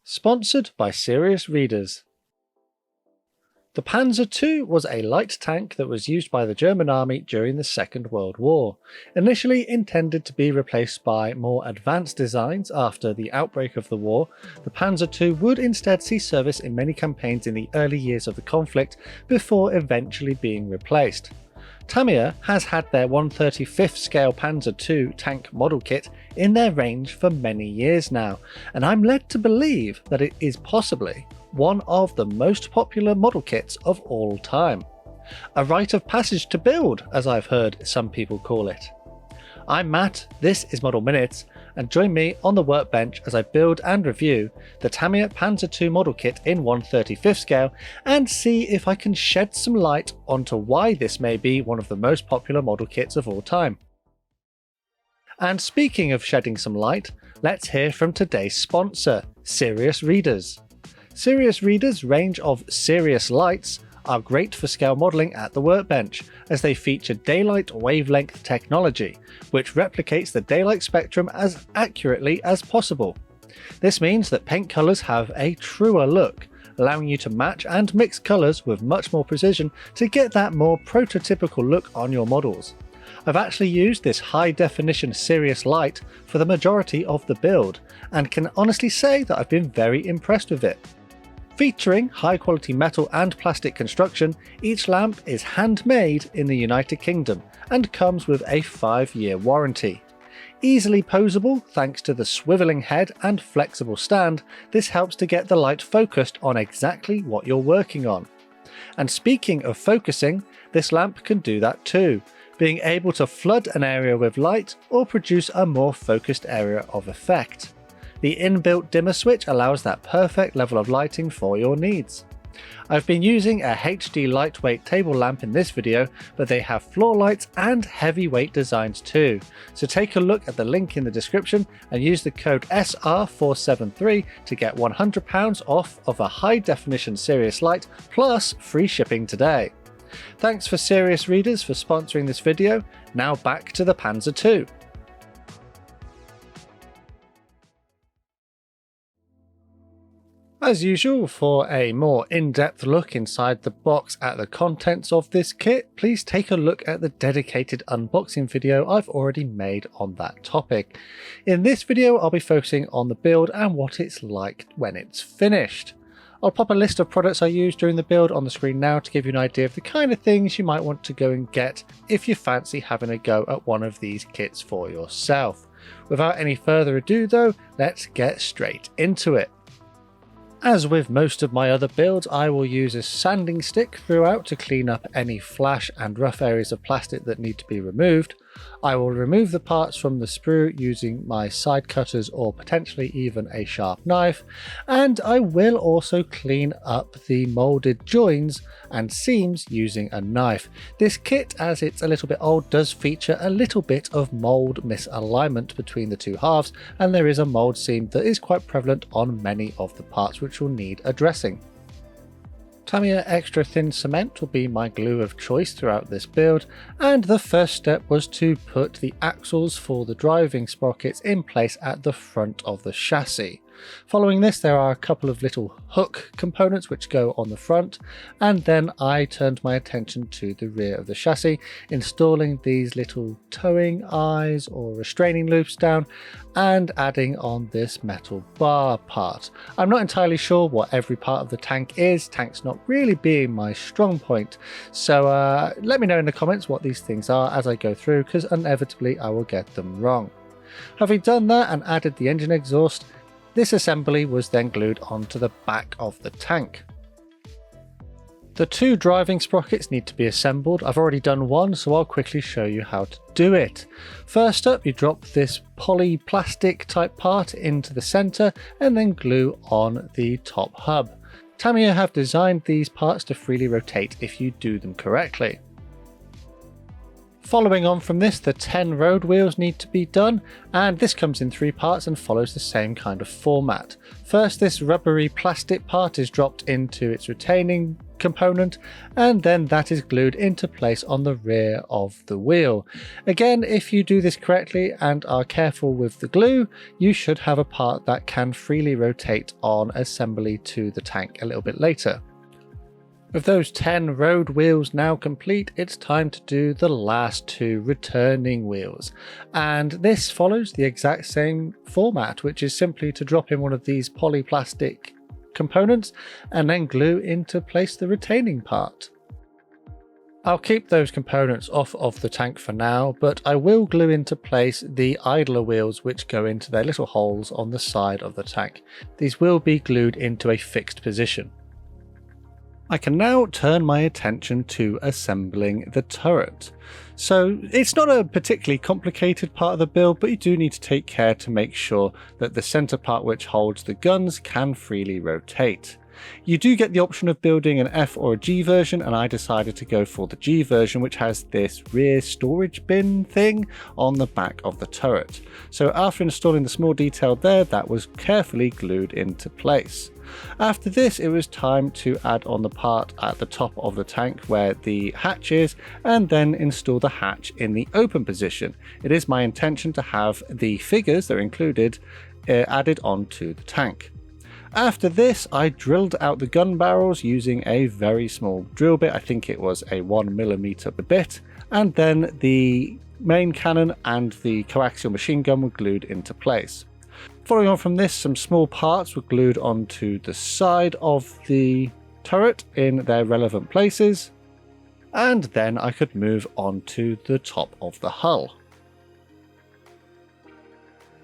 Sponsored by serious readers. The Panzer II was a light tank that was used by the German army during the Second World War, initially intended to be replaced by more advanced designs after the outbreak of the war. The Panzer II would instead see service in many campaigns in the early years of the conflict before eventually being replaced. Tamiya has had their 1/35th scale Panzer II tank model kit in their range for many years now, and I'm led to believe that it is possibly one of the most popular model kits of all time. A rite of passage to build, as I've heard some people call it. I'm Matt, this is Model Minutes, and join me on the workbench as I build and review the Tamiya Panzer II model kit in 1/35th scale and see if I can shed some light onto why this may be one of the most popular model kits of all time. And speaking of shedding some light, let's hear from today's sponsor, Serious Readers. Serious Readers' range of Serious Lights are great for scale modelling at the workbench, as they feature daylight wavelength technology, which replicates the daylight spectrum as accurately as possible. This means that paint colours have a truer look, allowing you to match and mix colours with much more precision to get that more prototypical look on your models. I've actually used this high definition Serious light for the majority of the build, and can honestly say that I've been very impressed with it. Featuring high quality metal and plastic construction, each lamp is handmade in the United Kingdom and comes with a 5-year warranty. Easily posable thanks to the swivelling head and flexible stand, this helps to get the light focused on exactly what you're working on. And speaking of focusing, this lamp can do that too, being able to flood an area with light or produce a more focused area of effect. The inbuilt dimmer switch allows that perfect level of lighting for your needs. I've been using a HD lightweight table lamp in this video, but they have floor lights and heavyweight designs too. So take a look at the link in the description and use the code SR473 to get £100 off of a high definition Serious light plus free shipping today. Thanks for Serious Readers for sponsoring this video. Now back to the Panzer II. As usual, for a more in-depth look inside the box at the contents of this kit, please take a look at the dedicated unboxing video I've already made on that topic. In this video, I'll be focusing on the build and what it's like when it's finished. I'll pop a list of products I used during the build on the screen now to give you an idea of the kind of things you might want to go and get if you fancy having a go at one of these kits for yourself. Without any further ado though, let's get straight into it. As with most of my other builds, I will use a sanding stick throughout to clean up any flash and rough areas of plastic that need to be removed. I will remove the parts from the sprue using my side cutters or potentially even a sharp knife, and I will also clean up the moulded joins and seams using a knife. This kit, as it's a little bit old, does feature a little bit of mould misalignment between the two halves, and there is a mould seam that is quite prevalent on many of the parts which will need addressing. Tamiya Extra Thin Cement will be my glue of choice throughout this build, and the first step was to put the axles for the driving sprockets in place at the front of the chassis. Following this, there are a couple of little hook components which go on the front, and then I turned my attention to the rear of the chassis, installing these little towing eyes or restraining loops down and adding on this metal bar part. I'm not entirely sure what every part of the tank is, tanks not really being my strong point, so let me know in the comments what these things are as I go through, because inevitably I will get them wrong. Having done that and added the engine exhaust, this assembly was then glued onto the back of the tank. The two driving sprockets need to be assembled. I've already done one, so I'll quickly show you how to do it. First up, you drop this poly plastic type part into the center and then glue on the top hub. Tamiya have designed these parts to freely rotate if you do them correctly. Following on from this, the 10 road wheels need to be done, and this comes in 3 parts and follows the same kind of format. First, this rubbery plastic part is dropped into its retaining component, and then that is glued into place on the rear of the wheel. Again, if you do this correctly and are careful with the glue, you should have a part that can freely rotate on assembly to the tank a little bit later. With those 10 road wheels now complete, it's time to do the last 2 returning wheels. And this follows the exact same format, which is simply to drop in one of these polyplastic components and then glue into place the retaining part. I'll keep those components off of the tank for now, but I will glue into place the idler wheels which go into their little holes on the side of the tank. These will be glued into a fixed position. I can now turn my attention to assembling the turret. So it's not a particularly complicated part of the build, but you do need to take care to make sure that the center part which holds the guns can freely rotate. You do get the option of building an F or a G version, and I decided to go for the G version, which has this rear storage bin thing on the back of the turret. So after installing the small detail there, that was carefully glued into place. After this, it was time to add on the part at the top of the tank where the hatch is, and then install the hatch in the open position. It is my intention to have the figures that are included added onto the tank. After this, I drilled out the gun barrels using a very small drill bit. I think it was a 1mm bit, and then the main cannon and the coaxial machine gun were glued into place. Following on from this, some small parts were glued onto the side of the turret in their relevant places, and then I could move on to the top of the hull.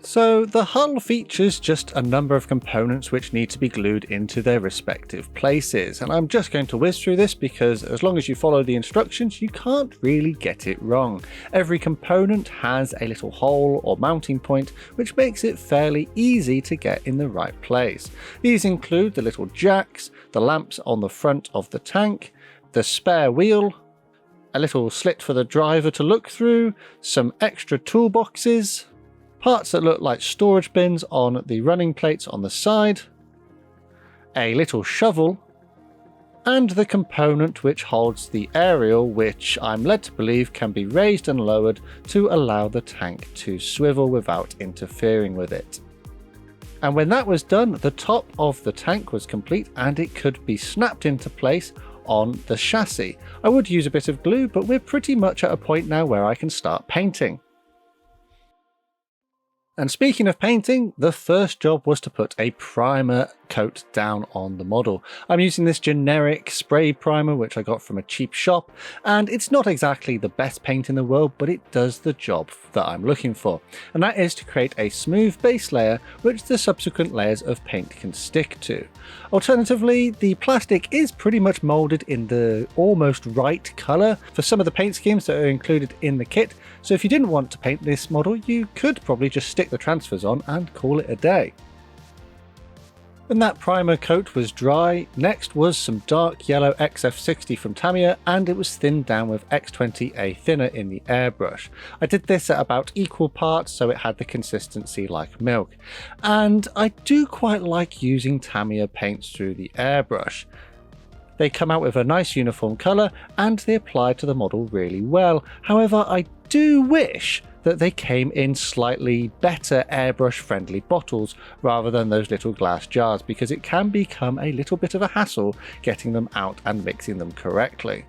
So the hull features just a number of components which need to be glued into their respective places, and I'm just going to whiz through this because as long as you follow the instructions you can't really get it wrong. Every component has a little hole or mounting point which makes it fairly easy to get in the right place. These include the little jacks, the lamps on the front of the tank, the spare wheel, a little slit for the driver to look through, some extra toolboxes, parts that look like storage bins on the running plates on the side, a little shovel, and the component which holds the aerial, which I'm led to believe can be raised and lowered to allow the tank to swivel without interfering with it. And when that was done, the top of the tank was complete and it could be snapped into place on the chassis. I would use a bit of glue, but we're pretty much at a point now where I can start painting. And speaking of painting, the first job was to put a primer coat down on the model. I'm using this generic spray primer which I got from a cheap shop, and it's not exactly the best paint in the world, but it does the job that I'm looking for, and that is to create a smooth base layer which the subsequent layers of paint can stick to. Alternatively, the plastic is pretty much molded in the almost right colour for some of the paint schemes that are included in the kit, so if you didn't want to paint this model you could probably just stick the transfers on and call it a day. When that primer coat was dry, next was some dark yellow XF60 from Tamiya, and it was thinned down with X20A thinner in the airbrush. I did this at about equal parts so it had the consistency like milk, and I do quite like using Tamiya paints through the airbrush. They come out with a nice uniform colour and they apply to the model really well. However, I do wish that they came in slightly better airbrush friendly bottles rather than those little glass jars, because it can become a little bit of a hassle getting them out and mixing them correctly.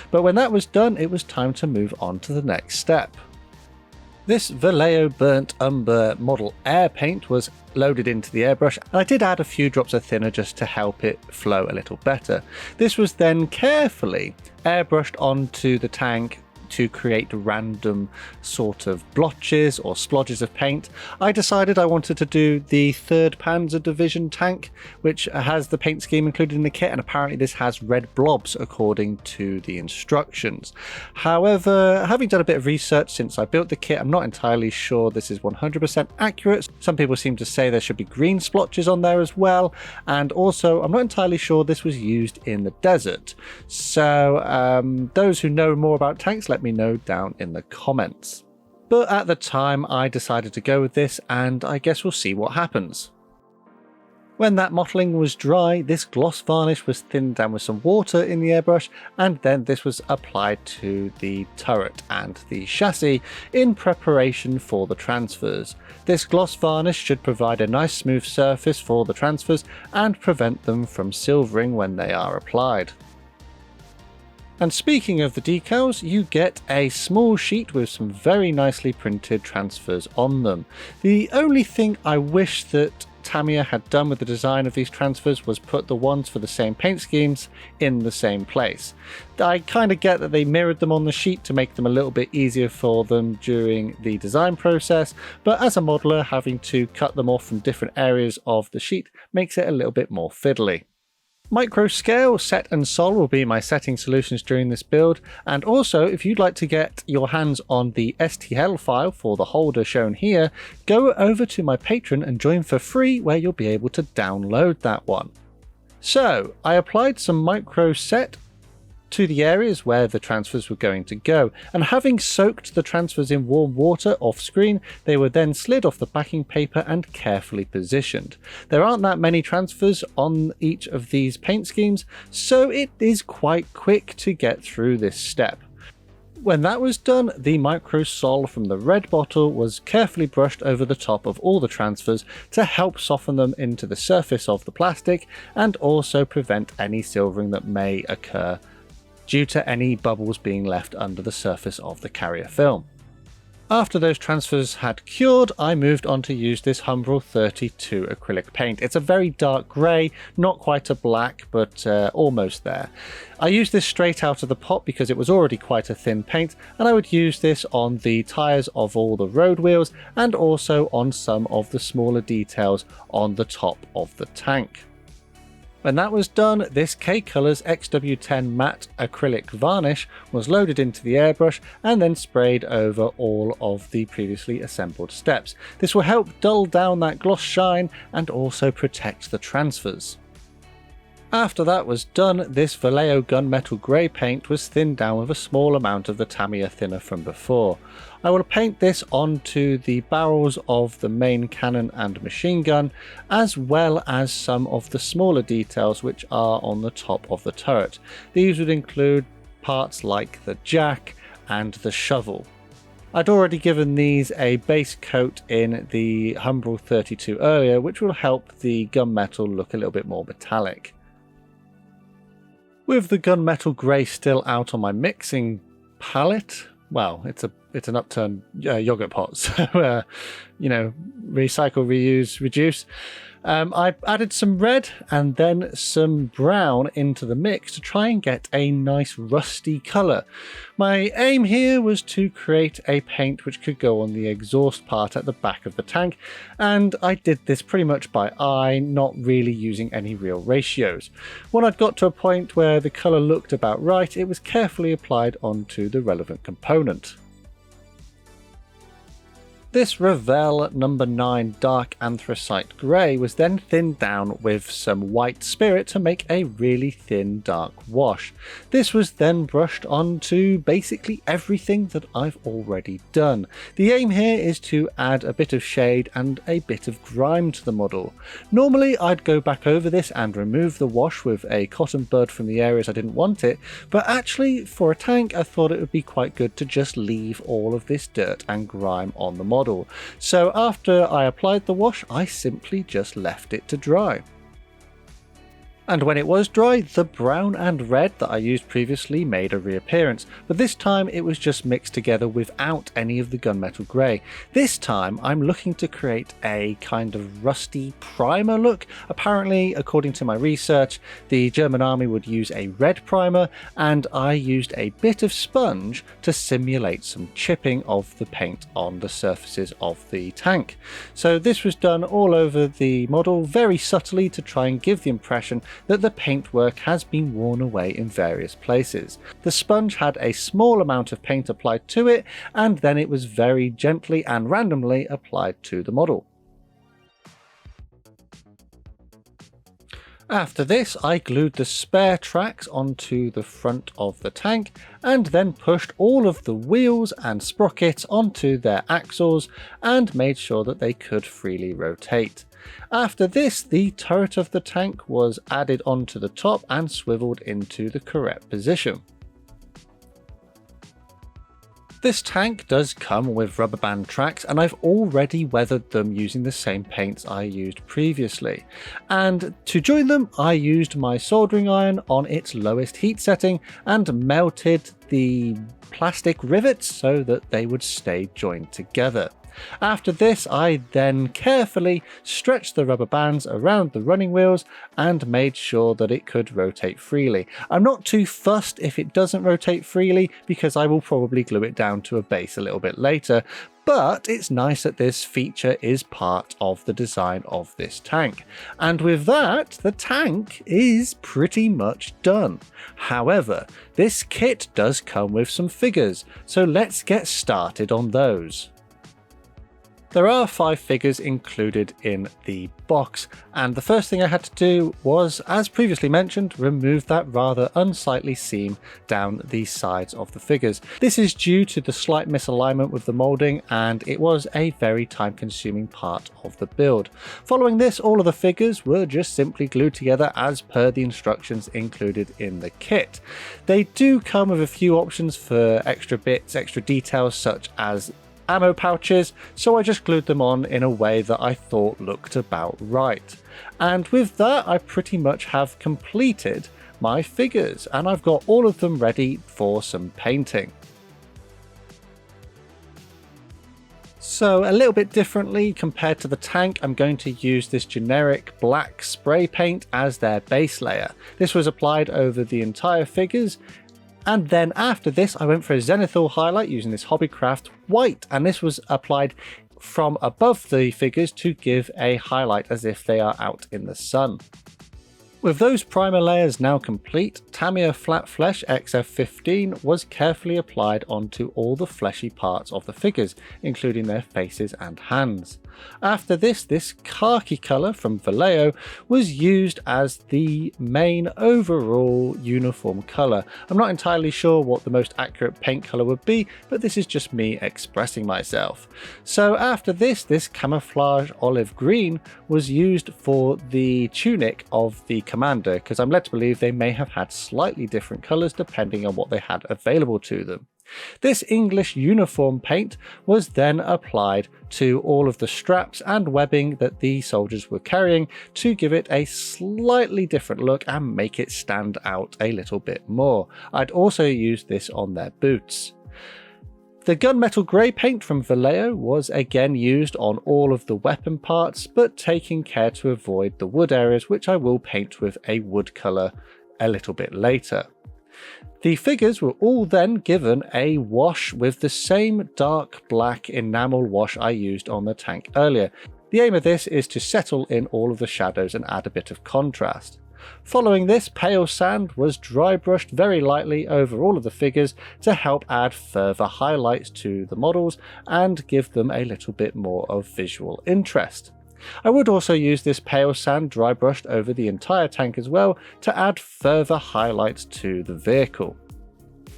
But when that was done, it was time to move on to the next step. This Vallejo Burnt Umber model air paint was loaded into the airbrush, and I did add a few drops of thinner just to help it flow a little better. This was then carefully airbrushed onto the tank to create random sort of blotches or splodges of paint. I decided I wanted to do the 3rd Panzer Division tank, which has the paint scheme included in the kit, and apparently this has red blobs according to the instructions. However, having done a bit of research since I built the kit, I'm not entirely sure this is 100% accurate. Some people seem to say there should be green splotches on there as well, and also I'm not entirely sure this was used in the desert. So those who know more about tanks, let let me know down in the comments. But at the time I decided to go with this, and I guess we'll see what happens. When that mottling was dry, this gloss varnish was thinned down with some water in the airbrush, and then this was applied to the turret and the chassis in preparation for the transfers. This gloss varnish should provide a nice smooth surface for the transfers and prevent them from silvering when they are applied. And speaking of the decals, you get a small sheet with some very nicely printed transfers on them. The only thing I wish that Tamiya had done with the design of these transfers was put the ones for the same paint schemes in the same place. I kind of get that they mirrored them on the sheet to make them a little bit easier for them during the design process, but as a modeler, having to cut them off from different areas of the sheet makes it a little bit more fiddly. Micro scale, set and sol will be my setting solutions during this build, and also if you'd like to get your hands on the STL file for the holder shown here, go over to my Patreon and join for free where you'll be able to download that one. So I applied some micro set to the areas where the transfers were going to go, and having soaked the transfers in warm water off screen, they were then slid off the backing paper and carefully positioned. There aren't that many transfers on each of these paint schemes, so it is quite quick to get through this step. When that was done, the micro sol from the red bottle was carefully brushed over the top of all the transfers to help soften them into the surface of the plastic and also prevent any silvering that may occur due to any bubbles being left under the surface of the carrier film. After those transfers had cured, I moved on to use this Humbrol 32 acrylic paint. It's a very dark grey, not quite a black, but almost there. I used this straight out of the pot because it was already quite a thin paint, and I would use this on the tyres of all the road wheels and also on some of the smaller details on the top of the tank. When that was done, this K-Colors XW10 matte acrylic varnish was loaded into the airbrush and then sprayed over all of the previously assembled steps. This will help dull down that gloss shine and also protect the transfers. After that was done, this Vallejo gunmetal grey paint was thinned down with a small amount of the Tamiya thinner from before. I will paint this onto the barrels of the main cannon and machine gun, as well as some of the smaller details which are on the top of the turret. These would include parts like the jack and the shovel. I'd already given these a base coat in the Humbrol 32 earlier, which will help the gunmetal look a little bit more metallic. With the gunmetal grey still out on my mixing palette, well, it's an upturned yogurt pot, so recycle, reuse, reduce. I added some red and then some brown into the mix to try and get a nice rusty colour. My aim here was to create a paint which could go on the exhaust part at the back of the tank, and I did this pretty much by eye, not really using any real ratios. When I'd got to a point where the colour looked about right, it was carefully applied onto the relevant component. This Revell No. 9 Dark Anthracite Grey was then thinned down with some white spirit to make a really thin dark wash. This was then brushed onto basically everything that I've already done. The aim here is to add a bit of shade and a bit of grime to the model. Normally I'd go back over this and remove the wash with a cotton bud from the areas I didn't want it, but actually for a tank I thought it would be quite good to just leave all of this dirt and grime on the model. So after I applied the wash, I simply just left it to dry. And when it was dry, the brown and red that I used previously made a reappearance, but this time it was just mixed together without any of the gunmetal grey. This time I'm looking to create a kind of rusty primer look. Apparently, according to my research, the German army would use a red primer, and I used a bit of sponge to simulate some chipping of the paint on the surfaces of the tank. So this was done all over the model very subtly to try and give the impression that the paintwork has been worn away in various places. The sponge had a small amount of paint applied to it, and then it was very gently and randomly applied to the model. After this, I glued the spare tracks onto the front of the tank and then pushed all of the wheels and sprockets onto their axles and made sure that they could freely rotate. After this, the turret of the tank was added onto the top and swiveled into the correct position. This tank does come with rubber band tracks, and I've already weathered them using the same paints I used previously. And to join them, I used my soldering iron on its lowest heat setting and melted the plastic rivets so that they would stay joined together. After this, I then carefully stretched the rubber bands around the running wheels and made sure that it could rotate freely. I'm not too fussed if it doesn't rotate freely because I will probably glue it down to a base a little bit later, but it's nice that this feature is part of the design of this tank. And with that, the tank is pretty much done. However, this kit does come with some figures, so let's get started on those. There are 5 figures included in the box, and the first thing I had to do was, as previously mentioned, remove that rather unsightly seam down the sides of the figures. This is due to the slight misalignment with the moulding, and it was a very time-consuming part of the build. Following this, all of the figures were just simply glued together as per the instructions included in the kit. They do come with a few options for extra bits, extra details, such as ammo pouches, so I just glued them on in a way that I thought looked about right. And with that, I pretty much have completed my figures, and I've got all of them ready for some painting. So a little bit differently compared to the tank, I'm going to use this generic black spray paint as their base layer. This was applied over the entire figures. And then after this, I went for a zenithal highlight using this Hobbycraft white, and this was applied from above the figures to give a highlight as if they are out in the sun. With those primer layers now complete, Tamiya Flat Flesh XF15 was carefully applied onto all the fleshy parts of the figures, including their faces and hands. After this khaki colour from Vallejo was used as the main overall uniform colour. I'm not entirely sure what the most accurate paint colour would be, but this is just me expressing myself. So after this camouflage olive green was used for the tunic of the commander, because I'm led to believe they may have had slightly different colours depending on what they had available to them. This English uniform paint was then applied to all of the straps and webbing that the soldiers were carrying to give it a slightly different look and make it stand out a little bit more. I'd also used this on their boots. The gunmetal grey paint from Vallejo was again used on all of the weapon parts, but taking care to avoid the wood areas, which I will paint with a wood colour a little bit later. The figures were all then given a wash with the same dark black enamel wash I used on the tank earlier. The aim of this is to settle in all of the shadows and add a bit of contrast. Following this, pale sand was dry brushed very lightly over all of the figures to help add further highlights to the models and give them a little bit more of visual interest. I would also use this pale sand dry brushed over the entire tank as well to add further highlights to the vehicle.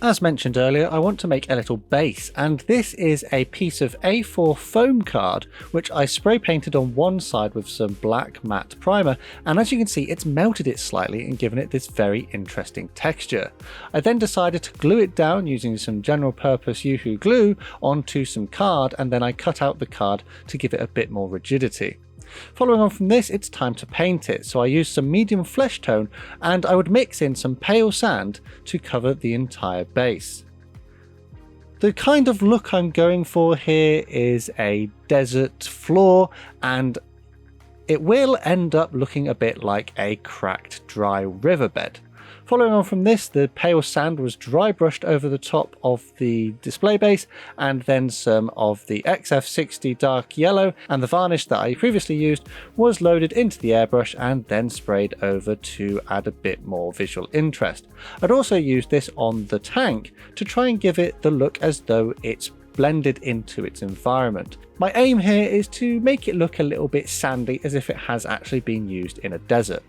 As mentioned earlier, I want to make a little base, and this is a piece of A4 foam card which I spray painted on one side with some black matte primer, and as you can see it's melted it slightly and given it this very interesting texture. I then decided to glue it down using some general purpose Yoo-hoo glue onto some card, and then I cut out the card to give it a bit more rigidity. Following on from this, it's time to paint it, so I used some medium flesh tone and I would mix in some pale sand to cover the entire base. The kind of look I'm going for here is a desert floor, and it will end up looking a bit like a cracked dry riverbed. Following on from this, the pale sand was dry brushed over the top of the display base, and then some of the XF60 dark yellow and the varnish that I previously used was loaded into the airbrush and then sprayed over to add a bit more visual interest. I'd also used this on the tank to try and give it the look as though it's blended into its environment. My aim here is to make it look a little bit sandy, as if it has actually been used in a desert.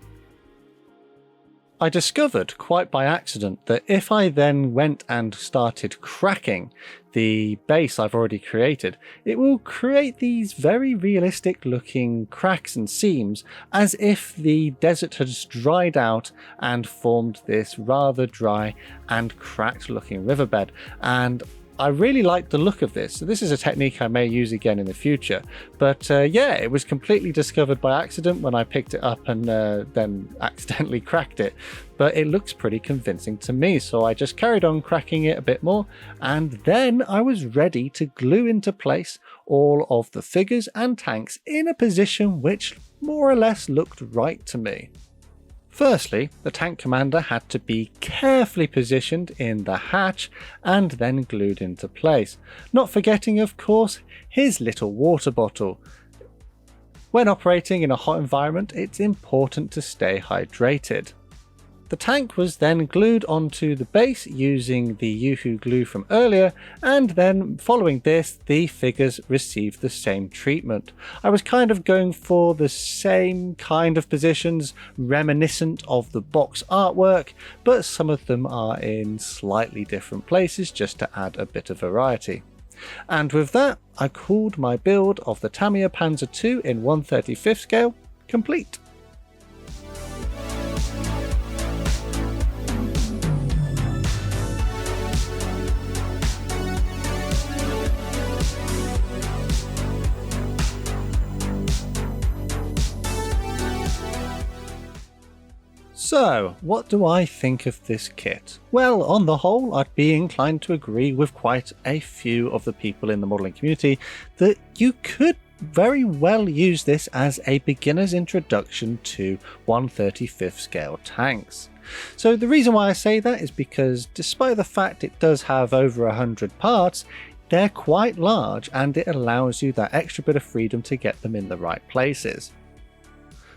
I discovered quite by accident that if I then went and started cracking the base I've already created, it will create these very realistic looking cracks and seams as if the desert has dried out and formed this rather dry and cracked looking riverbed. And I really like the look of this. So this is a technique I may use again in the future. But yeah, it was completely discovered by accident when I picked it up and then accidentally cracked it. But it looks pretty convincing to me, so I just carried on cracking it a bit more, and then I was ready to glue into place all of the figures and tanks in a position which more or less looked right to me. Firstly, the tank commander had to be carefully positioned in the hatch and then glued into place, not forgetting of course his little water bottle. When operating in a hot environment, it's important to stay hydrated. The tank was then glued onto the base using the Yoo-hoo glue from earlier, and then following this the figures received the same treatment. I was kind of going for the same kind of positions reminiscent of the box artwork, but some of them are in slightly different places just to add a bit of variety. And with that, I called my build of the Tamiya Panzer II in 1/35 scale complete. So, what do I think of this kit? Well, on the whole, I'd be inclined to agree with quite a few of the people in the modelling community that you could very well use this as a beginner's introduction to 1/35 scale tanks. So the reason why I say that is because despite the fact it does have over 100 parts, they're quite large and it allows you that extra bit of freedom to get them in the right places.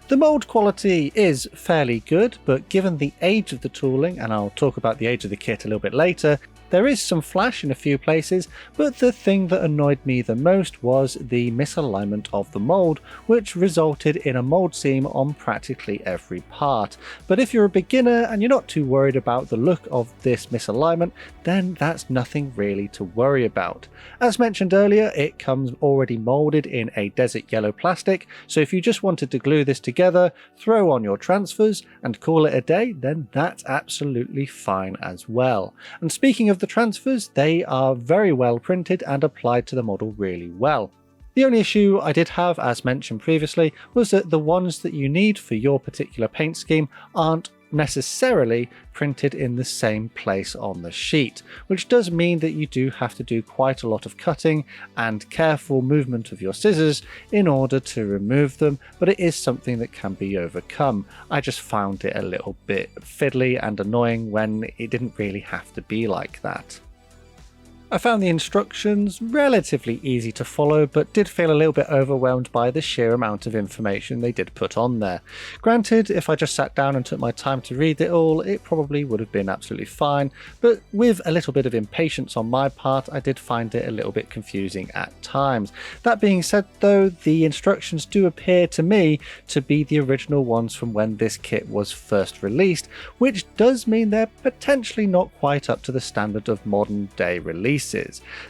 The mould quality is fairly good, but given the age of the tooling, and I'll talk about the age of the kit a little bit later, there is some flash in a few places, but the thing that annoyed me the most was the misalignment of the mould, which resulted in a mould seam on practically every part. But if you're a beginner and you're not too worried about the look of this misalignment, then that's nothing really to worry about. As mentioned earlier, it comes already moulded in a desert yellow plastic, so if you just wanted to glue this together, throw on your transfers and call it a day, then that's absolutely fine as well. And speaking of the transfers, they are very well printed and applied to the model really well. The only issue I did have, as mentioned previously, was that the ones that you need for your particular paint scheme aren't necessarily printed in the same place on the sheet, which does mean that you do have to do quite a lot of cutting and careful movement of your scissors in order to remove them, but it is something that can be overcome. I just found it a little bit fiddly and annoying when it didn't really have to be like that. I found the instructions relatively easy to follow, but did feel a little bit overwhelmed by the sheer amount of information they did put on there. Granted, if I just sat down and took my time to read it all, it probably would have been absolutely fine, but with a little bit of impatience on my part, I did find it a little bit confusing at times. That being said though, the instructions do appear to me to be the original ones from when this kit was first released, which does mean they're potentially not quite up to the standard of modern day release.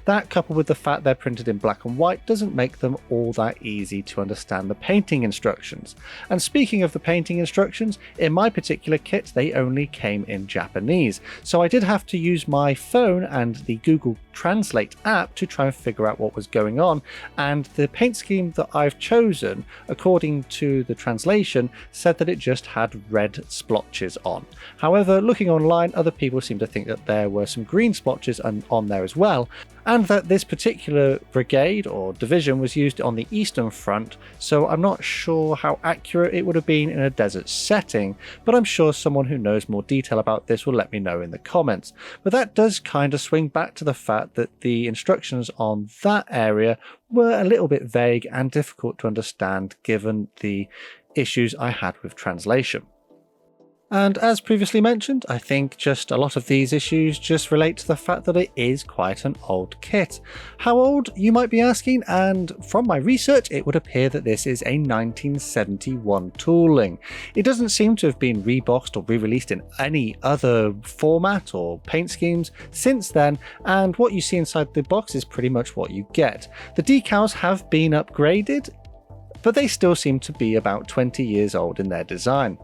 That, coupled with the fact they're printed in black and white, doesn't make them all that easy to understand the painting instructions. And speaking of the painting instructions, in my particular kit they only came in Japanese, so I did have to use my phone and the Google Translate app to try and figure out what was going on, and the paint scheme that I've chosen, according to the translation, said that it just had red splotches on. However, looking online, other people seem to think that there were some green splotches on there as well, and that this particular brigade or division was used on the Eastern Front, so I'm not sure how accurate it would have been in a desert setting, but I'm sure someone who knows more detail about this will let me know in the comments. But that does kind of swing back to the fact that the instructions on that area were a little bit vague and difficult to understand given the issues I had with translation. And as previously mentioned, I think just a lot of these issues just relate to the fact that it is quite an old kit. How old, you might be asking, and from my research it would appear that this is a 1971 tooling. It doesn't seem to have been reboxed or re-released in any other format or paint schemes since then, and what you see inside the box is pretty much what you get. The decals have been upgraded, but they still seem to be about 20 years old in their design.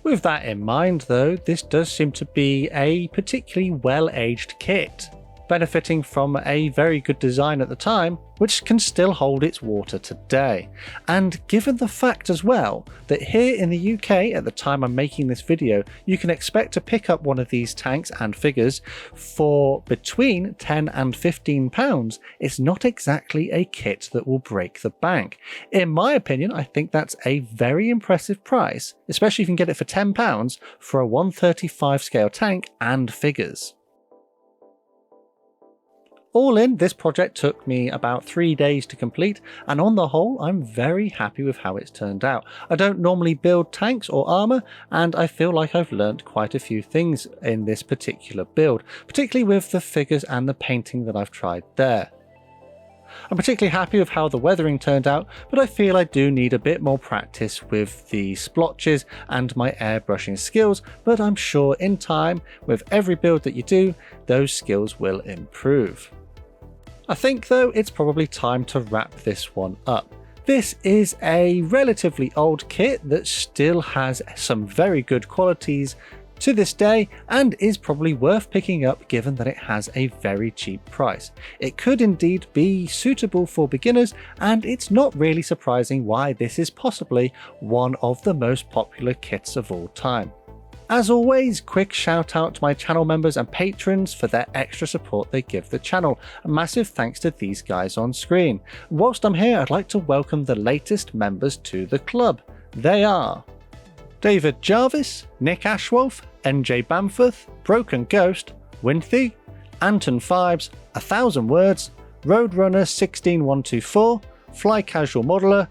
With that in mind though, this does seem to be a particularly well-aged kit, benefiting from a very good design at the time, which can still hold its water today. And given the fact as well that here in the UK at the time I'm making this video, you can expect to pick up one of these tanks and figures for between £10 and £15, it's not exactly a kit that will break the bank. In my opinion, I think that's a very impressive price, especially if you can get it for £10 for a 135 scale tank and figures. All in, this project took me about 3 days to complete, and on the whole I'm very happy with how it's turned out. I don't normally build tanks or armour, and I feel like I've learnt quite a few things in this particular build, particularly with the figures and the painting that I've tried there. I'm particularly happy with how the weathering turned out, but I feel I do need a bit more practice with the splotches and my airbrushing skills, but I'm sure in time, with every build that you do, those skills will improve. I think though it's probably time to wrap this one up. This is a relatively old kit that still has some very good qualities to this day and is probably worth picking up given that it has a very cheap price. It could indeed be suitable for beginners, and it's not really surprising why this is possibly one of the most popular kits of all time. As always, quick shout out to my channel members and patrons for their extra support they give the channel. A massive thanks to these guys on screen. Whilst I'm here, I'd like to welcome the latest members to the club. They are David Jarvis, Nick Ashwolf, NJ Bamforth, Broken Ghost, Winthy, Anton Fibes, 1000 Words, Roadrunner 16124, Fly Casual Modeler,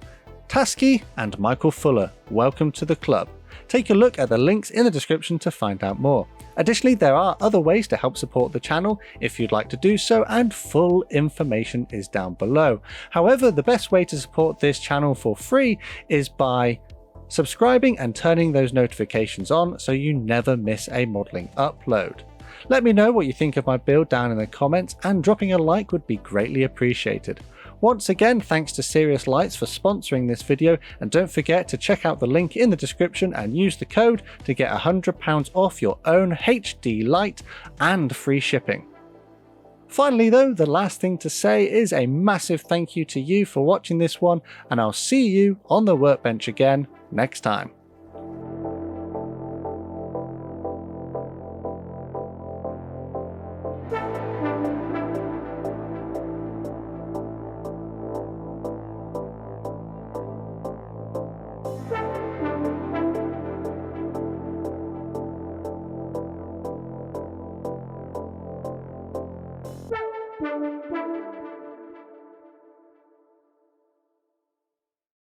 Tasky, and Michael Fuller. Welcome to the club. Take a look at the links in the description to find out more. Additionally, there are other ways to help support the channel if you'd like to do so, and full information is down below. However, the best way to support this channel for free is by subscribing and turning those notifications on so you never miss a modelling upload. Let me know what you think of my build down in the comments, and dropping a like would be greatly appreciated. Once again, thanks to Serious Lights for sponsoring this video, and don't forget to check out the link in the description and use the code to get £100 off your own HD light and free shipping. Finally though, the last thing to say is a massive thank you to you for watching this one, and I'll see you on the workbench again next time.